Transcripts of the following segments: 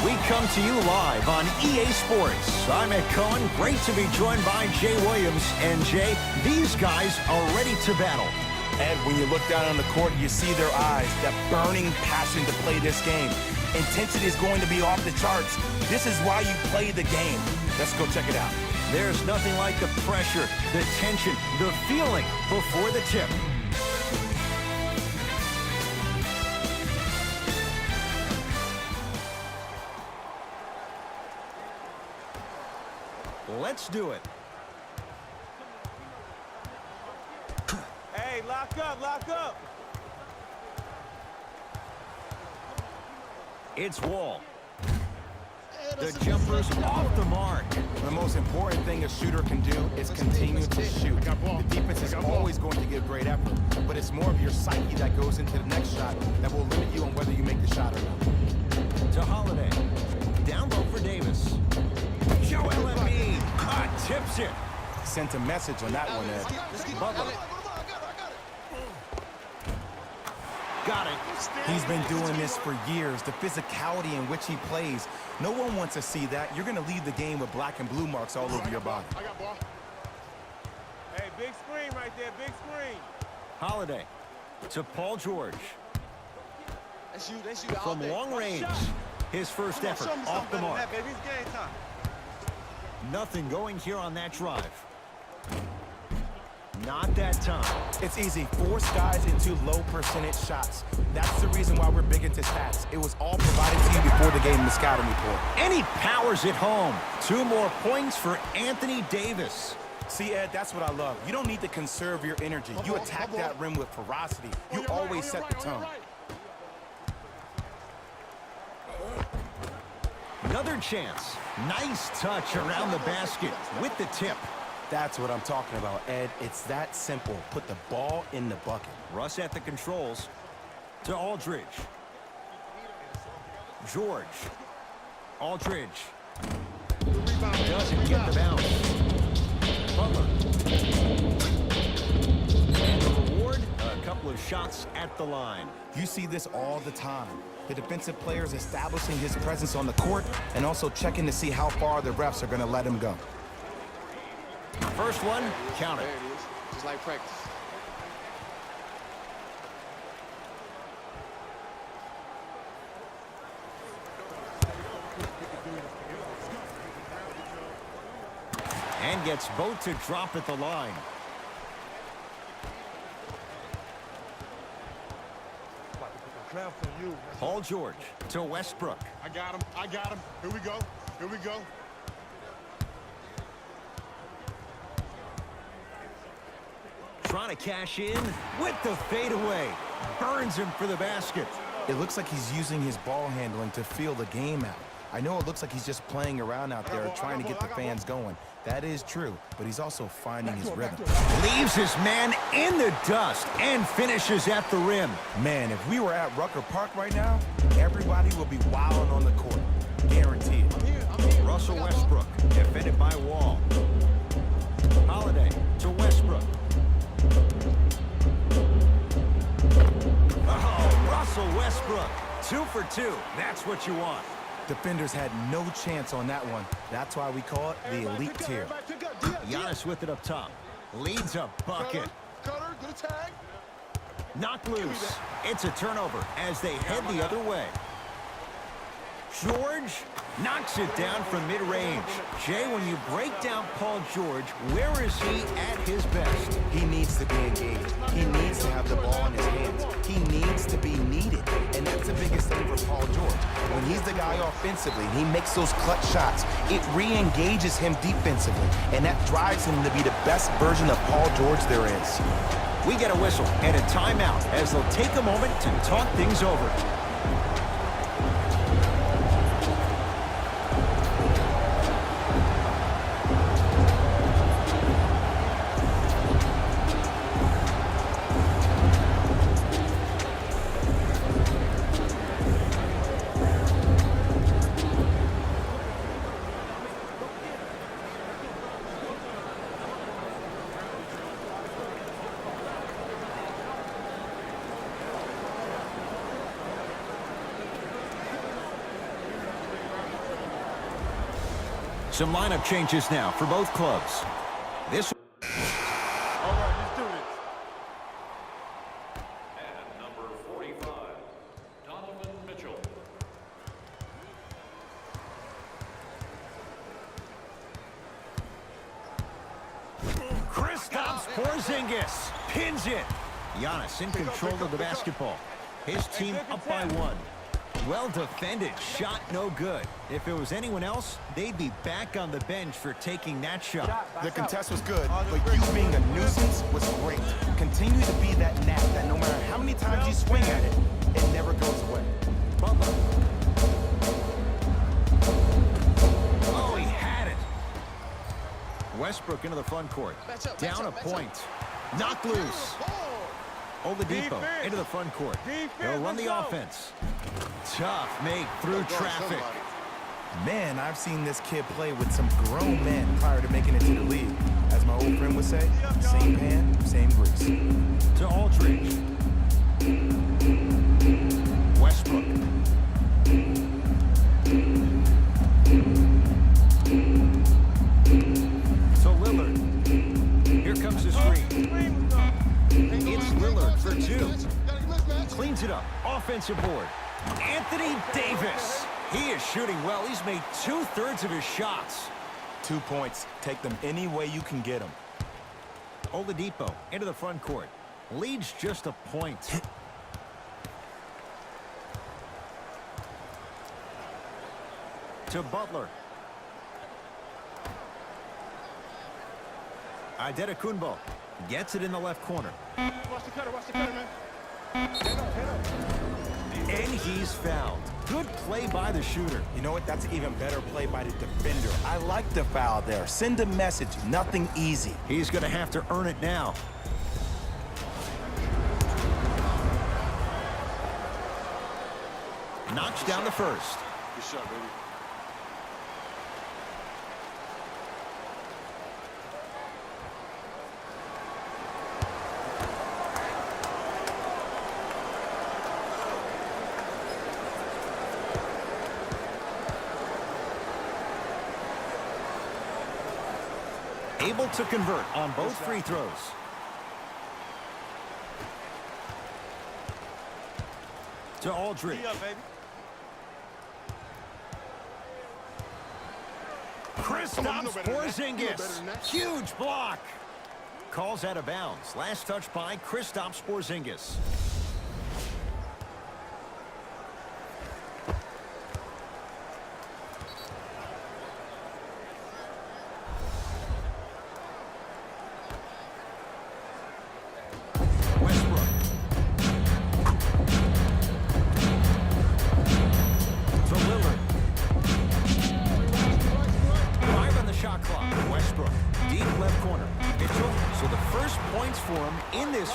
We come to you live on EA Sports. I'm Ed Cohen. Great to be joined by Jay Williams. And Jay, these guys are ready to battle. Ed, when you look down on the court, you see their eyes, that burning passion to play this game. Intensity is going to be off the charts. This is why you play the game. Let's go check it out. There's nothing like the pressure, the tension, the feeling before the tip. Let's do it. Hey, lock up, lock up. It's Wall. The jumper's off the mark. The most important thing a shooter can do is continue to shoot. The defense is always going to give great effort, but it's more of your psyche that goes into the next shot that will limit you on whether you make the shot or not. To Holiday. Down low for Davis. Joel Embiid tips it. Sent a message on that one, Ed. Butler. Got it. He's been doing this for years. The physicality in which he plays. No one wants to see that. You're going to leave the game with black and blue marks all over your body. I got ball. Hey, big screen right there, big screen. Holiday to Paul George. From long range, his first effort off the mark. Baby, it's game time. Nothing going here on that drive. Not that time. It's easy. Force guys into low percentage shots. That's the reason why we're big into stats. It was all provided to you before the game in the scouting report. And he powers it home. 2 more points for Anthony Davis. See, Ed, that's what I love. You don't need to conserve your energy. You attack that rim with ferocity. You always set the tone. Another chance. Nice touch around the basket with the tip. That's what I'm talking about, Ed. It's that simple. Put the ball in the bucket. Russ at the controls. To Aldridge. George. Aldridge. Doesn't get the bounce. Butler. And the reward, a couple of shots at the line. You see this all the time. The defensive players establishing his presence on the court and also checking to see how far the refs are going to let him go. First one, count it. There it is, just like practice. And gets both to drop at the line. Paul George to Westbrook. I got him. Here we go. Here we go. Trying to cash in with the fadeaway. Burns him for the basket. It looks like he's using his ball handling to feel the game out. I know it looks like he's just playing around out there trying to get the fans going. That is true, but he's also finding his rhythm. Leaves his man in the dust and finishes at the rim. Man, if we were at Rucker Park right now, everybody would be wilding on the court. Guaranteed. Russell Westbrook, defended by Wall. Holiday to Westbrook. Oh, Russell Westbrook. 2 for 2. That's what you want. Defenders had no chance on that one. That's why we call it the elite tier. Giannis with it up top. Leads a bucket. Cutter, good tag. Knocked loose. It's a turnover as they head the other way. George knocks it down from mid-range. Jay, when you break down Paul George, where is he at his best? He needs to be engaged. He needs to have the ball in his hands. He needs to be needed. And that's the biggest thing for Paul George. When he's the guy offensively, he makes those clutch shots. It re-engages him defensively. And that drives him to be the best version of Paul George there is. We get a whistle and a timeout as they'll take a moment to talk things over. Some lineup changes now for both clubs. This. All right, let's do this. And number 45, Donovan Mitchell. Kristaps Porzingis pins it. Giannis in control of the basketball. His team up by 1. Well defended, shot no good. If it was anyone else, they'd be back on the bench for taking that shot. The contest was good, but you being a nuisance was great. Continue to be that gnat that no matter how many times you swing at it, it never goes away. Butler. Oh, he had it. Westbrook into the front court. Down a point. Knocked loose. Oladipo into the front court. He'll run the offense. Tough make through traffic. Man, I've seen this kid play with some grown men prior to making it to the league. As my old friend would say, same pan, same grease. To Aldridge. Westbrook. To Lillard. Here comes the screen. It's Lillard for 2. Cleans it up. Offensive board. Anthony Davis. He is shooting well. He's made 2/3 of his shots. 2 points. Take them any way you can get them. Oladipo into the front court. Leads just a point. To Butler. Antetokounmpo gets it in the left corner. Watch the cutter, man. And he's fouled. Good play by the shooter. You know what? That's an even better play by the defender. I like the foul there. Send a message. Nothing easy. He's going to have to earn it now. Knocks down the first. Good shot, baby. Able to convert on both free throws. To Aldridge. Kristaps Porzingis. Huge block. Calls out of bounds. Last touch by Kristaps Porzingis.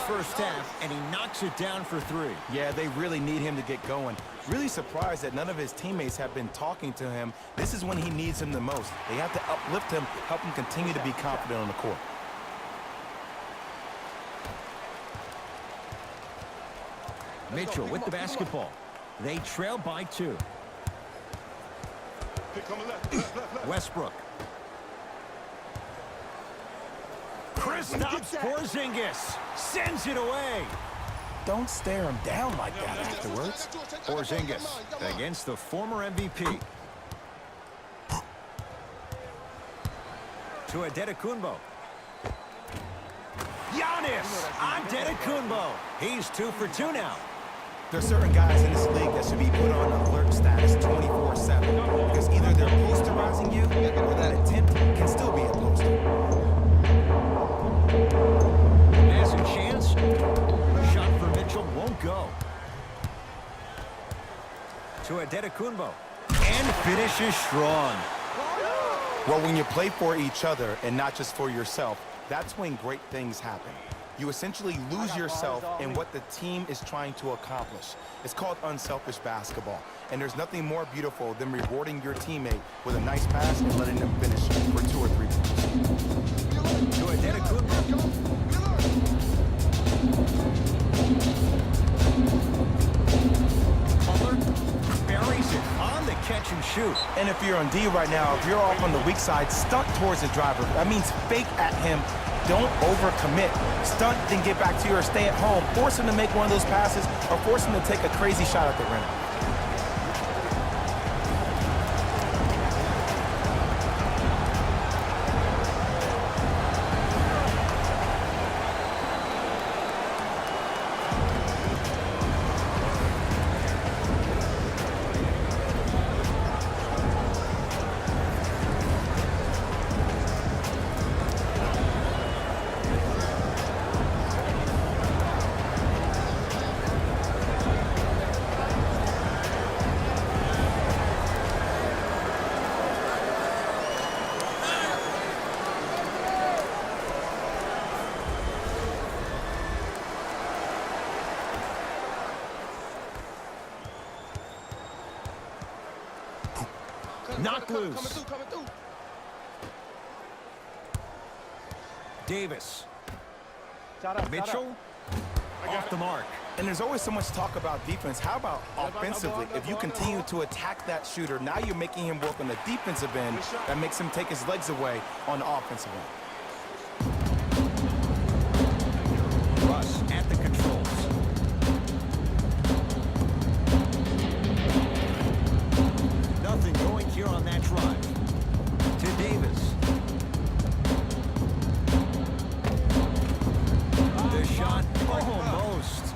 First half, and he knocks it down for 3. Yeah, they really need him to get going. Really surprised that none of his teammates have been talking to him. This is when he needs him the most. They have to uplift him, help him continue to be confident on the court. Mitchell with the basketball. They trail by 2. Westbrook. Kristaps Porzingis sends it away. Don't stare him down like that afterwards. Porzingis against the former MVP. To Antetokounmpo. Giannis Antetokounmpo. He's 2 for 2 now. There's certain guys in this league that should be put on alert status 24/7 because either they're posterizing you or that attempt can still be a poster. Has a chance. Shot for Mitchell won't go. To Antetokounmpo. And finishes strong. Well, when you play for each other and not just for yourself, that's when great things happen. You essentially lose yourself in what the team is trying to accomplish. It's called unselfish basketball. And there's nothing more beautiful than rewarding your teammate with a nice pass and letting them finish for 2 or 3 points. To Antetokounmpo. Butler buries it on the catch catch and shoot. And if you're on D right now, if you're off on the weak side, stunt towards the driver. That means fake at him. Don't overcommit. Stunt, then get back to your stay at home. Force him to make one of those passes or force him to take a crazy shot at the rim. Knock loose. Coming through. Davis. Shot Mitchell. Off the mark. And there's always so much talk about defense. How about offensively? If you continue to attack that shooter, now you're making him work on the defensive end. That makes him take his legs away on the offensive end. Russ at the controls. Nothing going here on that drive. To Davis. The shot almost.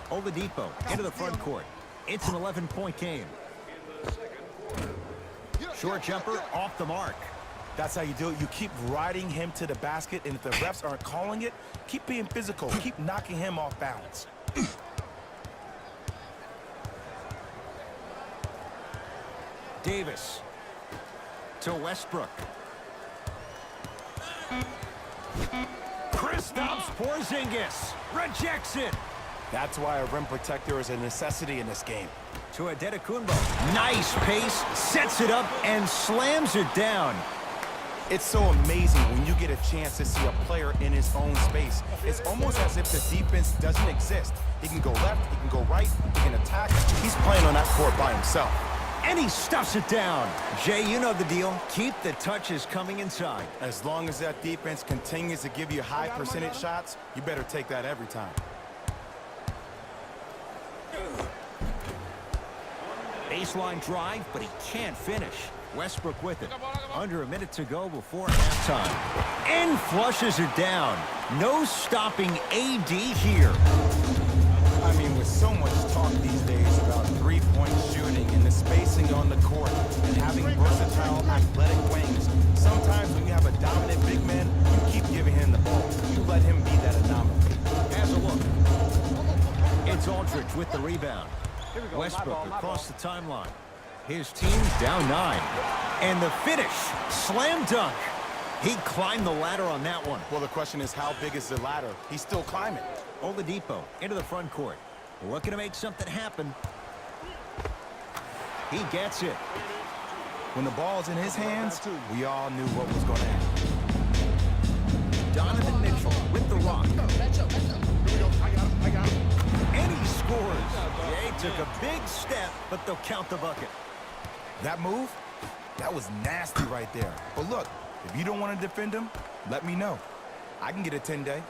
Oladipo into the front court. It's an 11-point game. Short jumper off the mark. That's how you do it. You keep riding him to the basket, and if the refs aren't calling it, keep being physical. Keep knocking him off balance. Davis to Westbrook. Kristaps Porzingis rejects it. That's why a rim protector is a necessity in this game. To Adetokounmpo. Nice pace, sets it up, and slams it down. It's so amazing when you get a chance to see a player in his own space. It's almost as if the defense doesn't exist. He can go left, he can go right, he can attack. He's playing on that court by himself. And he stuffs it down. Jay, you know the deal. Keep the touches coming inside. As long as that defense continues to give you high percentage shots, you better take that every time. Baseline drive, but he can't finish. Westbrook with it. Under a minute to go before halftime. And flushes it down. No stopping AD here. I mean, with so much talk these days about three-point shooting and the spacing on the court and having versatile, athletic wings, sometimes when you have a dominant big man, you keep giving him the ball. You let him be that anomaly. Has a look. It's Aldridge with the rebound. Westbrook across the timeline. His team's down 9. And the finish, slam dunk. He climbed the ladder on that one. Well, the question is, how big is the ladder? He's still climbing. Oladipo into the front court. Looking to make something happen. He gets it. When the ball's in his hands, we all knew what was going to happen. Donovan Mitchell with the rock. I got him. And he scores. Jay took a big step, but they'll count the bucket. That move, that was nasty right there. But look, if you don't want to defend him, let me know. I can get a 10-day.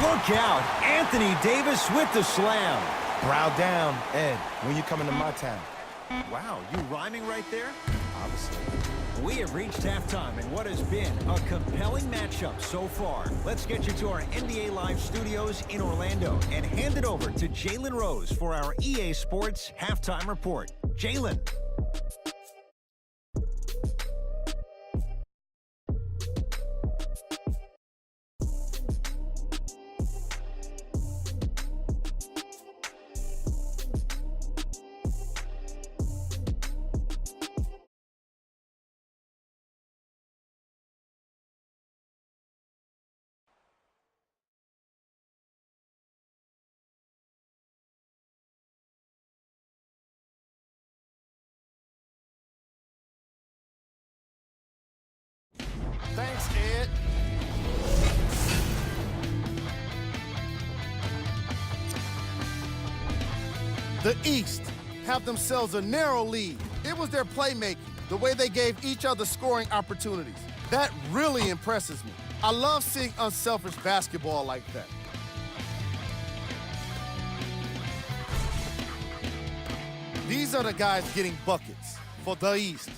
Look out. Anthony Davis with the slam. Brow down, Ed, when you coming to my town. Wow, you rhyming right there? Obviously. We have reached halftime in what has been a compelling matchup so far. Let's get you to our NBA Live studios in Orlando and hand it over to Jalen Rose for our EA Sports Halftime Report. Jalen. Thanks, Ed. The East have themselves a narrow lead. It was their playmaking, the way they gave each other scoring opportunities. That really impresses me. I love seeing unselfish basketball like that. These are the guys getting buckets for the East.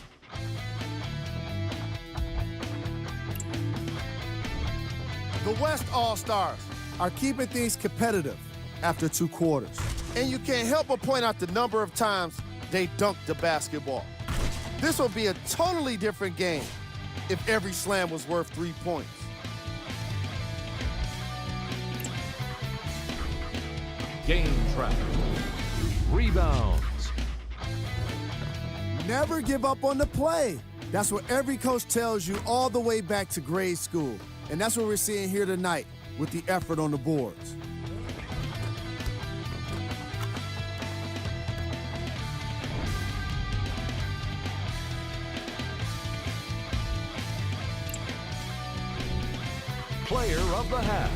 The West All-Stars are keeping things competitive after 2 quarters. And you can't help but point out the number of times they dunked the basketball. This will be a totally different game if every slam was worth 3 points. Game track. Rebounds. Never give up on the play. That's what every coach tells you all the way back to grade school. And that's what we're seeing here tonight with the effort on the boards. Player of the half.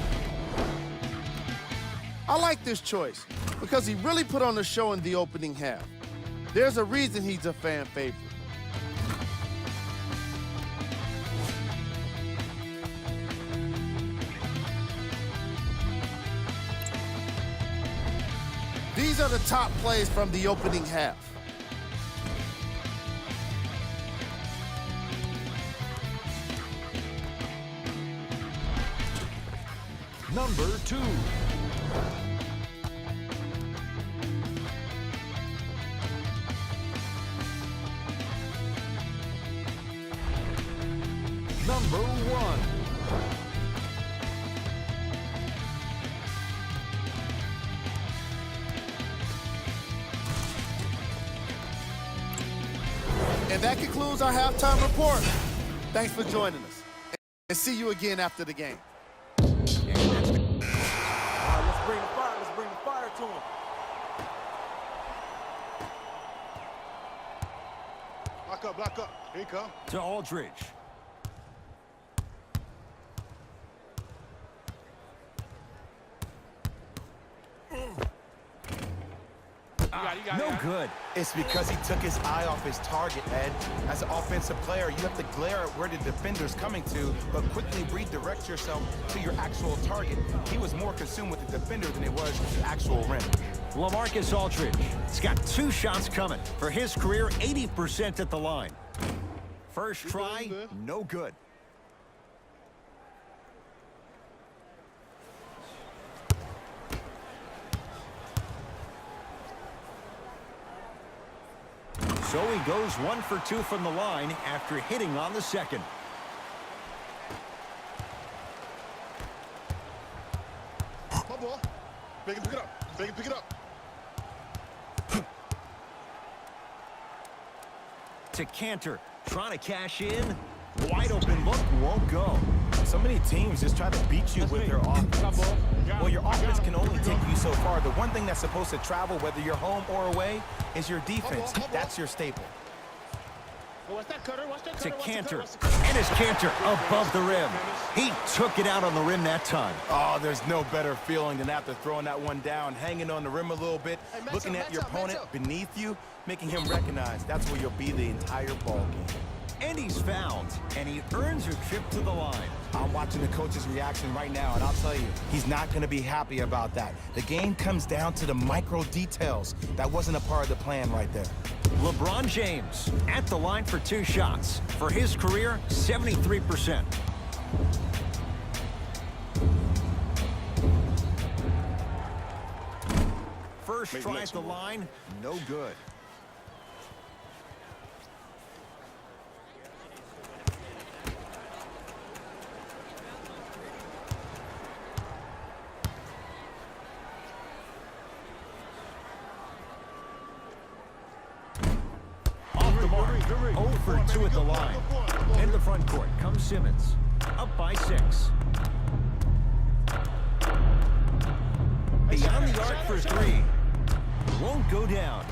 I like this choice because he really put on a show in the opening half. There's a reason he's a fan favorite. These are the top plays from the opening half. Number 2. Number 1. And that concludes our halftime report. Thanks for joining us. And see you again after the game. All right, let's bring the fire. Let's bring the fire to him. Block up. Here you come. To Aldridge. No good. It's because he took his eye off his target, Ed. As an offensive player, you have to glare at where the defender's coming to, but quickly redirect yourself to your actual target. He was more consumed with the defender than it was the actual rim. LaMarcus Aldridge. He's got 2 shots coming. For his career, 80% at the line. First try, no good. So he goes 1 for 2 from the line after hitting on the second. My ball. Pick it up. Pick it up. To Cantor, trying to cash in. Wide open look, won't go. So many teams just try to beat you with their offense. Well, your offense can only take you so far. The one thing that's supposed to travel, whether you're home or away, is your defense. That's your staple. To Cantor, and his Cantor above the rim. He took it out on the rim that time. Oh, there's no better feeling than after throwing that one down, hanging on the rim a little bit, looking at your opponent beneath you, making him recognize that's where you'll be the entire ball game. And he's fouled, and he earns a trip to the line. I'm watching the coach's reaction right now, and I'll tell you, he's not going to be happy about that. The game comes down to the micro details. That wasn't a part of the plan right there. LeBron James at the line for 2 shots. For his career, 73%. First try at the line, no good. Off the mark, 0 for 2 at the line. In the front court comes Simmons, up by 6. Beyond the arc for 3. Won't go down.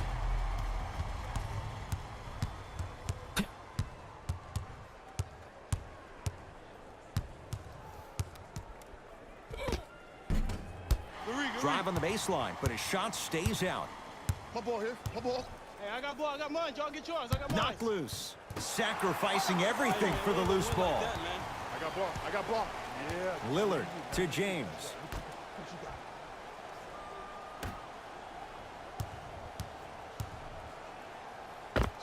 Drive on the baseline, but his shot stays out. My ball here. My ball. Hey, I got ball. I got mine. Y'all get yours. I got mine. Knocked loose. Sacrificing everything for the loose ball. I got ball. I got ball. Yeah. Lillard to James.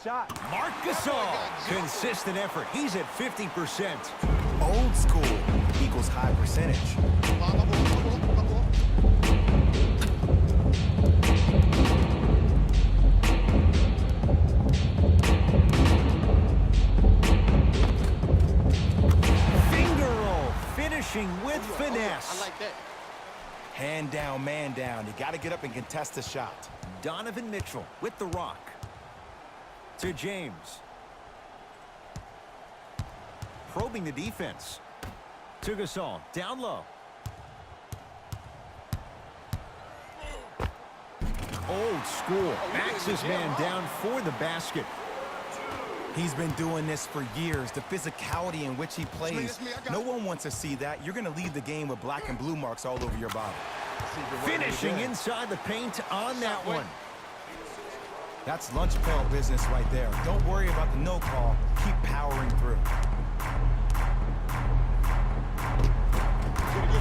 Shot. Marc Gasol. Consistent effort. He's at 50%. Old school equals high percentage. My ball. My ball. My ball. Finger roll. Finishing with finesse. I like that. Hand down, man down. You got to get up and contest the shot. Donovan Mitchell with the rock. To James. Probing the defense. To Gasol. Down low. Old school. Backs his man down for the basket. He's been doing this for years. The physicality in which he plays. No one wants to see that. You're going to leave the game with black and blue marks all over your body. Finishing inside the paint on that one. That's lunch pail business right there. Don't worry about the no call. Keep powering through.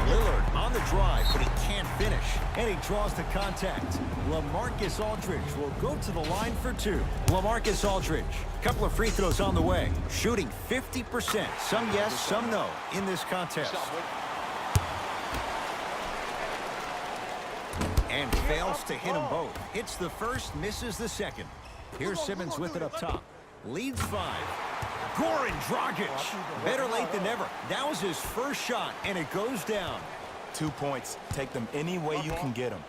Lillard on the drive, but he can't finish. And he draws the contact. LaMarcus Aldridge will go to the line for two. LaMarcus Aldridge, couple of free throws on the way. Shooting 50%. Some yes, some no in this contest. And fails to hit them both. Hits the first, misses the second. Here's Simmons with it up top. Leads 5. Goran Dragic. Better late than never. That was his first shot, and it goes down. 2 points. Take them any way you can get them.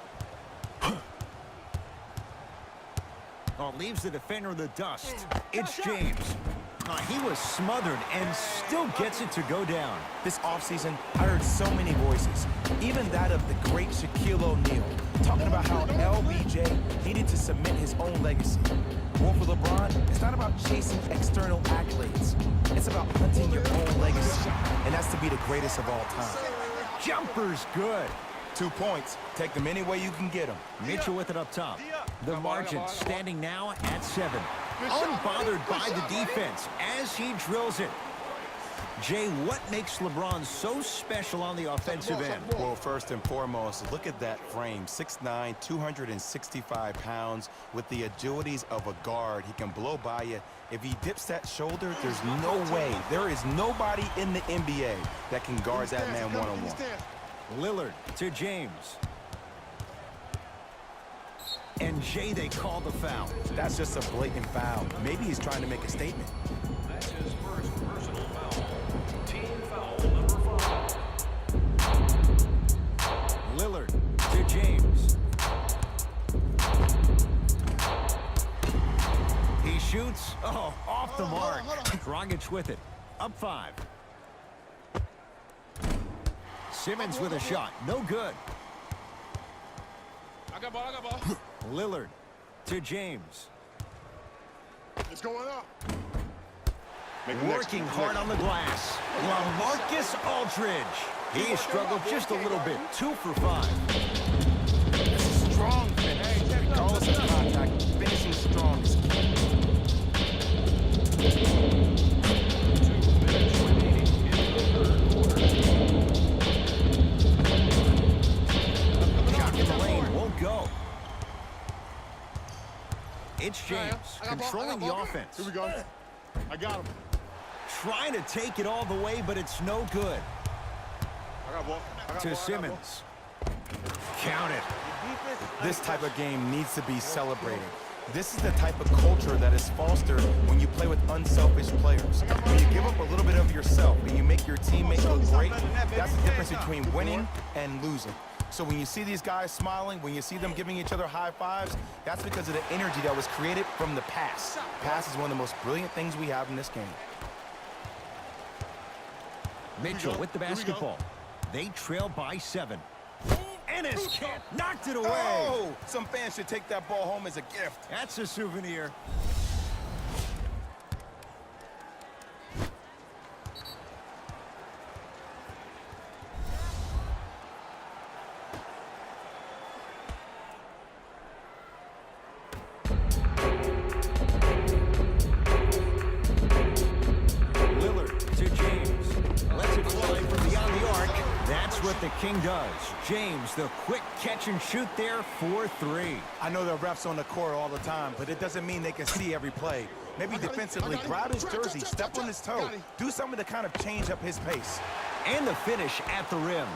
Oh, leaves the defender in the dust. It's James. He was smothered and still gets it to go down. This offseason, I heard so many voices, even that of the great Shaquille O'Neal, talking about how LBJ needed to cement his own legacy. Well, for LeBron, it's not about chasing external accolades. It's about hunting your own legacy, and that's to be the greatest of all time. Jumper's good. 2 points. Take them any way you can get them. Mitchell with it up top. The margin standing now at 7. Unbothered by the defense as he drills it. Jay, what makes LeBron so special on the offensive end? Well, first and foremost, look at that frame. 6'9", 265 pounds with the agilities of a guard. He can blow by you. If he dips that shoulder, there's no way. There is nobody in the NBA that can guard that man one-on-one. Lillard to James. And Jay, they call the foul. That's just a blatant foul. Maybe he's trying to make a statement. That's his first personal foul. Team foul number 5. Lillard to James. He shoots. Oh, off the mark. Dragic with it. Up 5. Simmons with a shot. No good. I got ball. I got ball. Lillard to James. It's going up. Working hard on the glass. LaMarcus Aldridge. He struggled just a little bit. 2 for 5. Strong finish. Regardless of contact, finishing strong is key. 2 minutes remaining in the third quarter. Shot in the lane won't go. It's James controlling the offense. Here we go. I got him. Trying to take it all the way, but it's no good. I got ball. To Simmons. Count it. This type of game needs to be celebrated. This is the type of culture that is fostered when you play with unselfish players. When you give up a little bit of yourself and you make your teammate look great, that's the difference between winning and losing. So when you see these guys smiling, when you see them giving each other high fives, that's because of the energy that was created from the pass. Pass is one of the most brilliant things we have in this game. Mitchell with the basketball. They trail by 7. Ennis can't. Knocked it away. Oh, some fans should take that ball home as a gift. That's a souvenir. the King does. James, the quick catch and shoot there for 3. I know the refs on the court all the time, but it doesn't mean they can see every play. Maybe defensively, grab his jersey, step on his toe, do something to kind of change up his pace. And the finish at the rim.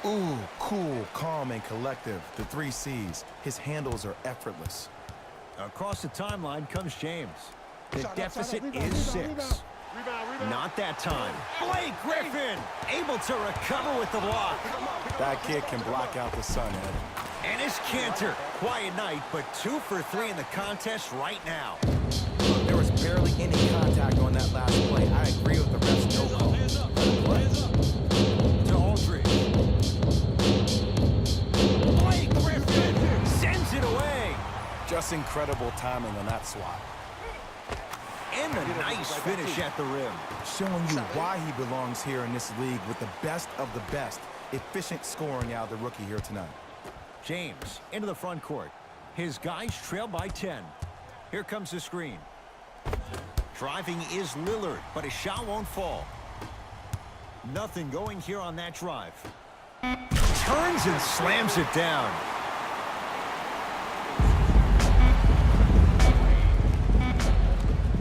Ooh, cool, calm, and collective. The 3 C's. His handles are effortless. Across the timeline comes James. The deficit is 6. Not that time. Blake Griffin able to recover with the block. That kid can block out the sun, Ed. And it's Cantor. Quiet night, but 2 for 3 in the contest right now. There was barely any contact on that last play. I agree with the refs. No call. To Aldridge. Blake Griffin sends it away. Just incredible timing on that swat. And a nice finish at the rim. Showing you why he belongs here in this league with the best of the best. Efficient scoring out of the rookie here tonight. James into the front court. His guys trail by 10. Here comes the screen. Driving is Lillard, but his shot won't fall. Nothing going here on that drive. Turns and slams it down.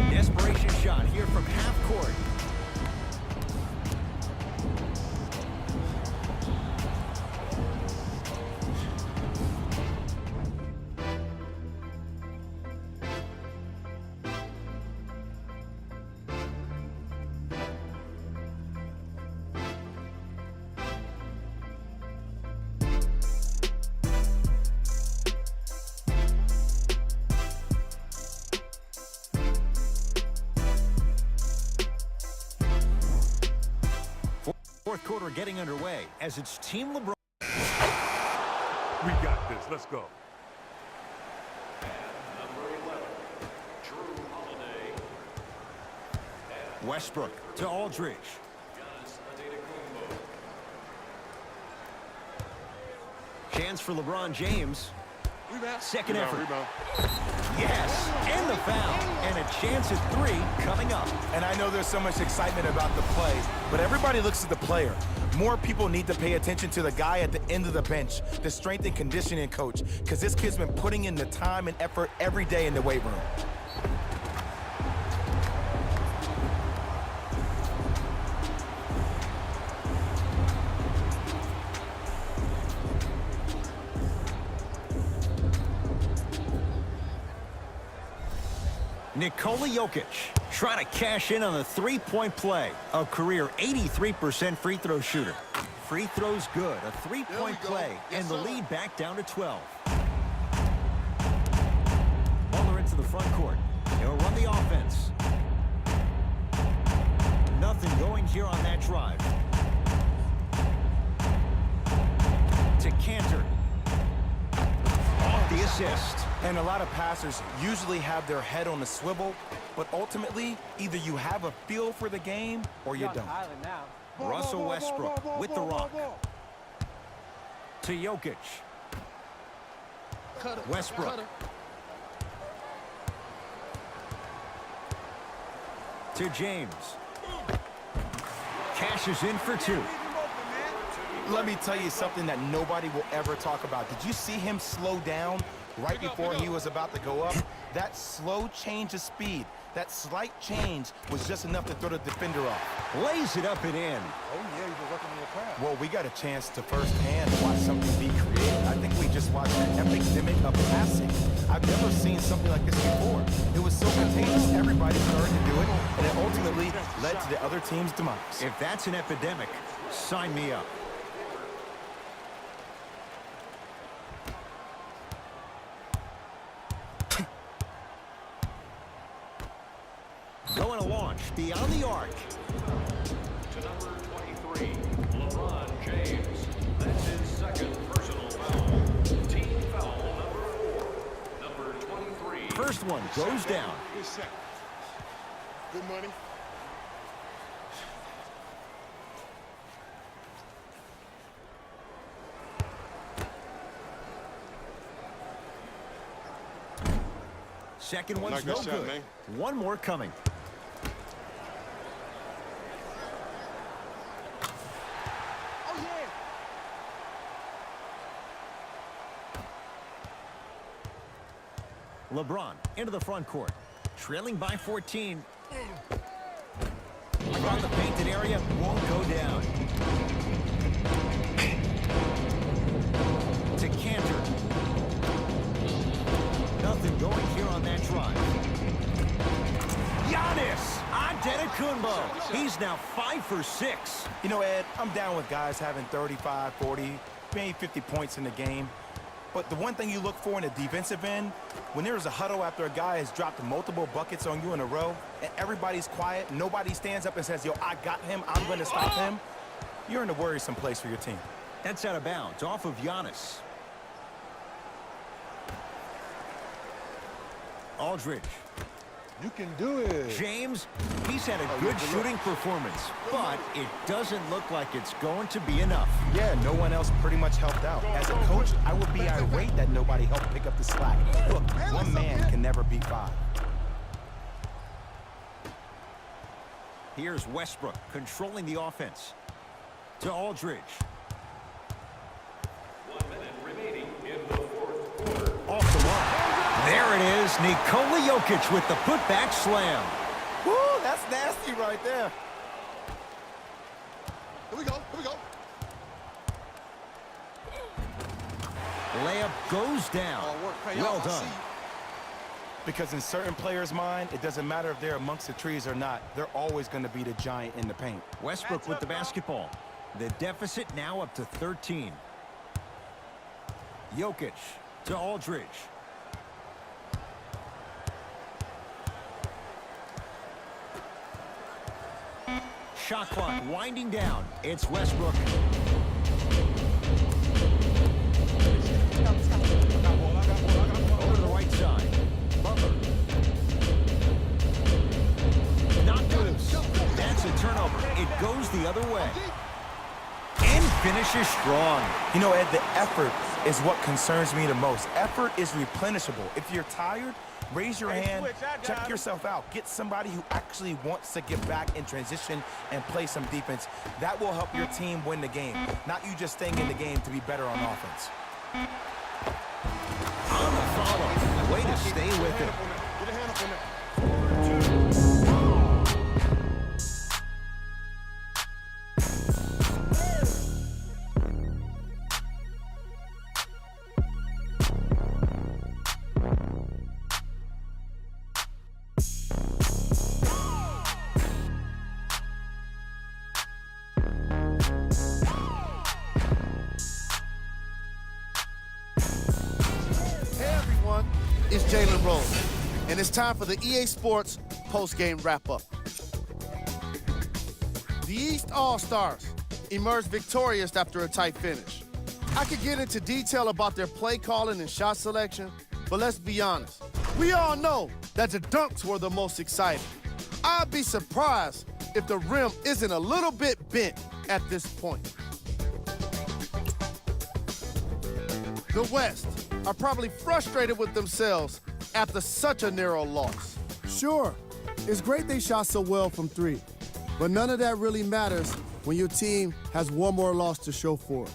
Desperation shot here from half court. Fourth quarter getting underway as it's Team LeBron. We got this. Let's go. Westbrook to Aldridge. Chance for LeBron James. Second effort. Yes, and the foul. And a chance at 3 coming up. And I know there's so much excitement about the play, but everybody looks at the player. More people need to pay attention to the guy at the end of the bench, the strength and conditioning coach, because this kid's been putting in the time and effort every day in the weight room. Nikola Jokic trying to cash in on the three-point play. A career 83% free throw shooter. Free throws good. A three-point play. And the lead back down to 12. Butler into the front court. He'll run the offense. Nothing going here on that drive. To Cantor. Off the assist. And a lot of passers usually have their head on the swivel, but ultimately, either you have a feel for the game or you don't. Russell Westbrook with the rock. To Jokic. Westbrook. To James. Cashes in for 2. Let me tell you something that nobody will ever talk about. Did you see him slow down right before he was about to go up? That slow change of speed, that slight change was just enough to throw the defender off. Lays it up and in. Oh, yeah, you've been working on your craft. Well, we got a chance to firsthand watch something be created. I think we just watched an epic mimic of passing. I've never seen something like this before. It was so contagious, everybody started to do it, and it ultimately led to the other team's demise. If that's an epidemic, sign me up. Going to launch beyond the arc. To number 23, LeBron James. That's his second personal foul. Team foul number 4. Number 23. First one goes down. Good set. Good money. Second one's Like no that shot, good. man. One more coming. LeBron into the front court. Trailing by 14. Around the painted area, won't go down. To Cantor. Nothing going here on that drive. Giannis Antetokounmpo. He's now 5 for 6. You know, Ed, I'm down with guys having 35, 40, maybe 50 points in the game. But the one thing you look for in the defensive end, when there's a huddle after a guy has dropped multiple buckets on you in a row, and everybody's quiet, nobody stands up and says, yo, I got him, I'm going to stop him, you're in a worrisome place for your team. That's out of bounds, off of Giannis. Aldridge. You can do it. James, he's had a good shooting performance, but it doesn't look like it's going to be enough. Yeah, no one else pretty much helped out. As a coach, I would be irate that nobody helped pick up the slack. Look, one man can never beat 5. Here's Westbrook controlling the offense. To Aldridge. 1 minute remaining in the fourth quarter. Off the wall. There it is. Nikola Jokic with the putback slam. Woo, that's nasty right there. Here we go. Here we go. Layup goes down. Well done. Because in certain players' mind, it doesn't matter if they're amongst the trees or not. They're always going to be the giant in the paint. Westbrook with the basketball. The deficit now up to 13. Jokic to Aldridge. Shot clock winding down. It's Westbrook. Over to the right side. Butler. Knocked loose. That's a turnover. It goes the other way. And finishes strong. You know, Ed, the effort is what concerns me the most. Effort is replenishable. If you're tired, raise your hand, check yourself out. Get somebody who actually wants to get back in transition and play some defense. That will help your team win the game, not you just staying in the game to be better on offense. On the follow. Way to stay with it. Get a hand up on that. It's Jalen Rose, and it's time for the EA Sports post-game wrap-up. The East All-Stars emerged victorious after a tight finish. I could get into detail about their play calling and shot selection, but let's be honest. We all know that the dunks were the most exciting. I'd be surprised if the rim isn't a little bit bent at this point. The West are probably frustrated with themselves after such a narrow loss. Sure, it's great they shot so well from 3, but none of that really matters when your team has one more loss to show for it.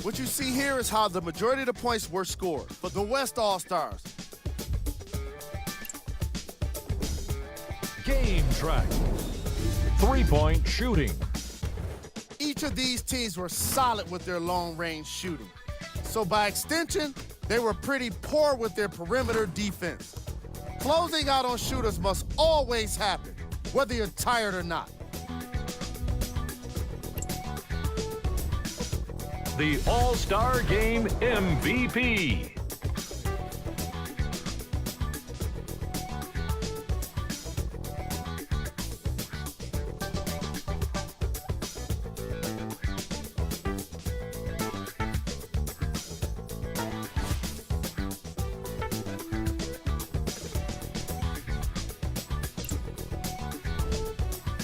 What you see here is how the majority of the points were scored for the West All-Stars. Game track. 3-point shooting. Each of these teams were solid with their long-range shooting. So by extension, they were pretty poor with their perimeter defense. Closing out on shooters must always happen, whether you're tired or not. The All-Star Game MVP.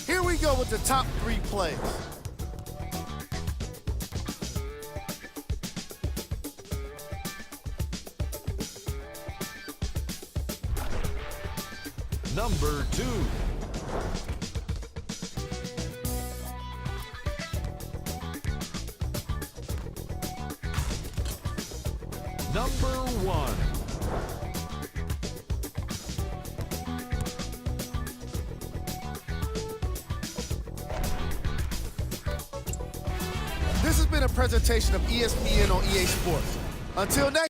Here we go with the top 3 plays. Number 2. Number 1. This has been a presentation of ESPN on EA Sports. Until next